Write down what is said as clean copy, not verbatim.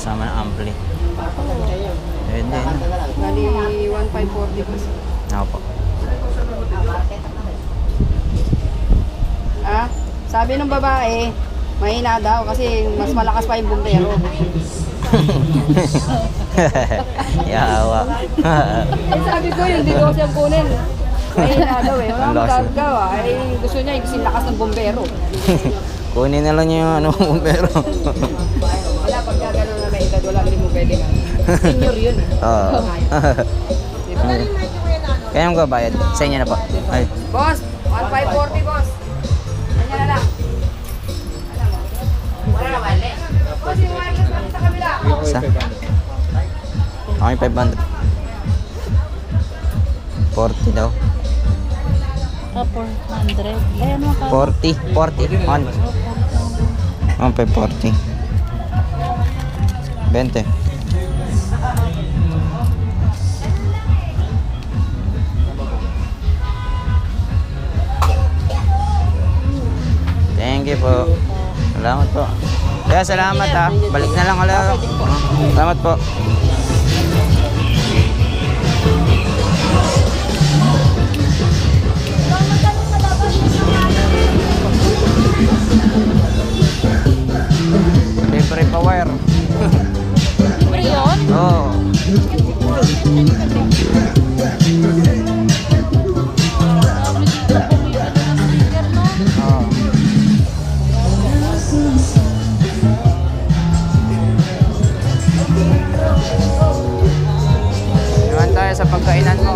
Kasama ng ampli. Ayun din. Bali, 1,540 po. Ako po. Ah, sabi ng babae, mahina daw kasi mas malakas pa yung bumbero. Yawa. Eh, sabi ko yung dito siyang kunin. Mahina daw eh. Wala Ang akong lakas. gagawa. Ay, gusto niya yung lakas ng bumbero. Kunin na lang niya yung ano, bumbero. Wala, pag gano'n na may edad, wala rin mo pwede nga. Senior yun. Oo. Diba? Kaya yung bayad sa inyo na po. Ay. Boss, 1,540 boss. Kanya na lang. Wala na wala. Boss, yung wireless lang sa kabila. Sa? Okay, 500. 40 daw. 400. Ayan mo ka. 40. 40. 1. 40. 20. Thank you po. Salamat po. Kaya salamat ha. Balik na lang ulit. Salamat po. Libre pa wire. Libre yun? Oo. Oo. Naman tayo sa pagkainan mo.